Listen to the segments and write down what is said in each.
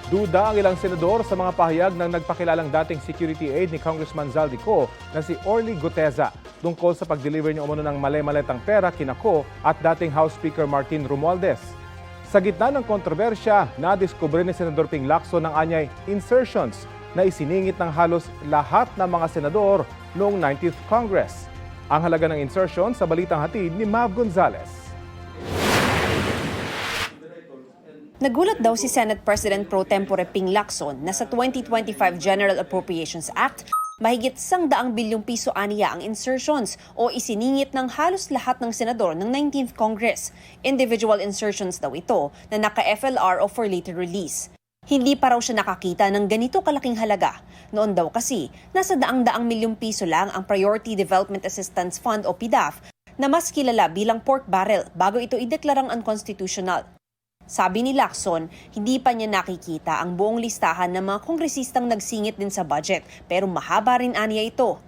Duda ang ilang senador sa mga pahayag ng nagpakilalang dating security aide ni Congressman Zaldico na si Orly Guteza tungkol sa pag-deliver niya umano ng mali-maletang pera kina Ko at dating House Speaker Martin Romualdez. Sa gitna ng kontrobersya, nadiskubre ni Senador Ping Lacson ng anyay insertions na isiningit ng halos lahat ng mga senador noong 19th Congress. Ang halaga ng insertion sa balitang hatid ni Mav Gonzalez. Nagulat daw si Senate President Pro Tempore Ping Lacson na sa 2025 General Appropriations Act, mahigit 100 bilyong piso aniya ang insertions o isiningit ng halos lahat ng senador ng 19th Congress. Individual insertions daw ito na naka-FLR o for later release. Hindi pa raw siya nakakita ng ganito kalaking halaga. Noon daw kasi, nasa daang-daang milyong piso lang ang Priority Development Assistance Fund o PDAF na mas kilala bilang pork barrel bago ito ideklarang unconstitutional. Sabi ni Lacson, hindi pa niya nakikita ang buong listahan ng mga kongresistang nagsingit din sa budget pero mahaba rin aniya ito.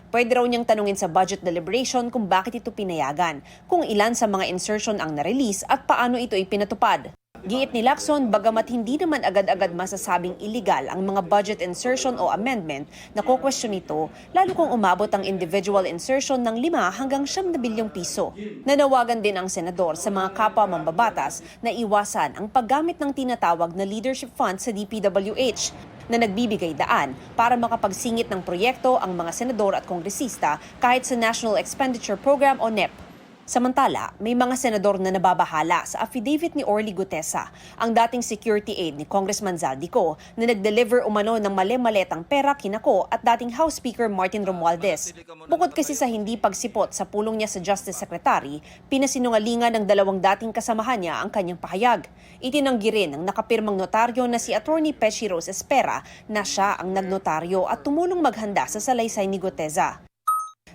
Pwede raw niyang tanungin sa budget deliberation kung bakit ito pinayagan, kung ilan sa mga insertion ang na-release at paano ito ipinatupad. Giit ni Lacson, bagamat hindi naman agad-agad masasabing illegal ang mga budget insertion o amendment, nakukwestiyon ito, lalo kung umabot ang individual insertion ng 5 hanggang 9 bilyong piso. Nanawagan din ang senador sa mga kapwa mambabatas na iwasan ang paggamit ng tinatawag na leadership fund sa DPWH na nagbibigay daan para makapagsingit ng proyekto ang mga senador at kongresista kahit sa National Expenditure Program o NEP. Samantala, may mga senador na nababahala sa affidavit ni Orly Guteza, ang dating security aide ni Congressman Zaldico na nag-deliver umano ng mali-maletang pera kina Ko at dating House Speaker Martin Romualdez. Bukod kasi sa hindi pagsipot sa pulong niya sa Justice Secretary, pinasinungalingan ng 2 dating kasamahan niya ang kanyang pahayag. Itinanggi rin ng nakapirmang notaryo na si Attorney Peshi Rose Espera na siya ang nagnotaryo at tumulong maghanda sa salaysay ni Guteza.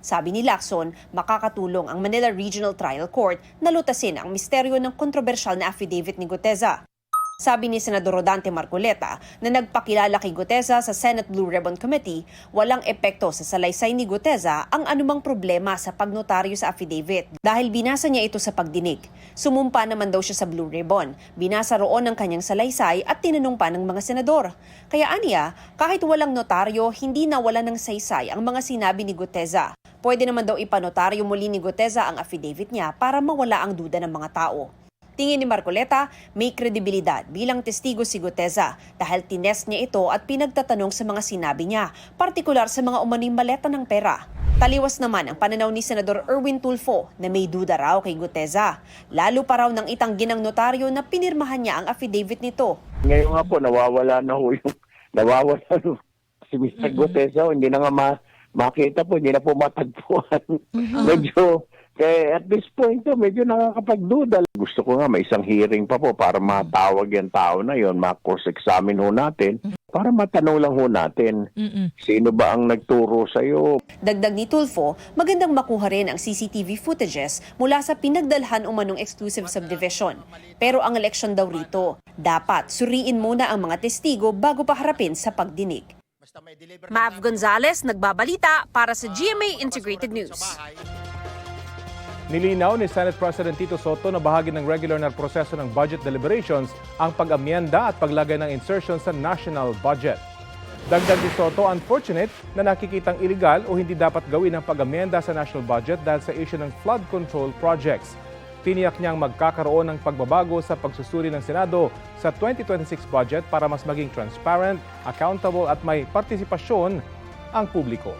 Sabi ni Lacson, makakatulong ang Manila Regional Trial Court na lutasin ang misteryo ng kontrobersyal na affidavit ni Guteza. Sabi ni Senador Rodante Marcoleta na nagpakilala kay Guteza sa Senate Blue Ribbon Committee, walang epekto sa salaysay ni Guteza ang anumang problema sa pagnotaryo sa affidavit dahil binasa niya ito sa pagdinig. Sumumpa naman daw siya sa Blue Ribbon, binasa roon ang kanyang salaysay at tinanong pa ng mga senador. Kaya aniya, kahit walang notaryo, hindi nawala ng saysay ang mga sinabi ni Guteza. Pwede naman daw ipanotaryo muli ni Guteza ang affidavit niya para mawala ang duda ng mga tao. Tingin ni Marcoleta, may kredibilidad bilang testigo si Guteza dahil tinest niya ito at pinagtatanong sa mga sinabi niya, partikular sa mga umano'y maleta ng pera. Taliwas naman ang pananaw ni Senador Erwin Tulfo na may duda raw kay Guteza. Lalo pa raw nang itanggi ng notaryo na pinirmahan niya ang affidavit nito. Ngayon nga po, nawawala si Mr. Guteza, hindi na nga makita po, hindi na po matagpuan. Medyo, at this point, medyo nakakapagduda. Gusto ko nga may isang hearing pa po para matawag yung tao na yon, ma-cross-examine ho natin, para matanong lang ho natin, sino ba ang nagturo sa'yo? Dagdag ni Tulfo, magandang makuha rin ang CCTV footages mula sa pinagdalhan umanong exclusive subdivision. Pero ang eleksyon daw rito, dapat suriin muna ang mga testigo bago pa harapin sa pagdinig. Mav Gonzalez, nagbabalita para sa GMA Integrated News. Nilinaw ni Senate President Tito Soto na bahagi ng regular na proseso ng budget deliberations ang pag-amyenda at paglagay ng insertions sa national budget. Dagdag ni Soto, unfortunate na nakikitang illegal o hindi dapat gawin ang pag-amyenda sa national budget dahil sa issue ng flood control projects. Tiniyak niyang magkakaroon ng pagbabago sa pagsusuri ng Senado sa 2026 budget para mas maging transparent, accountable at may partisipasyon ang publiko.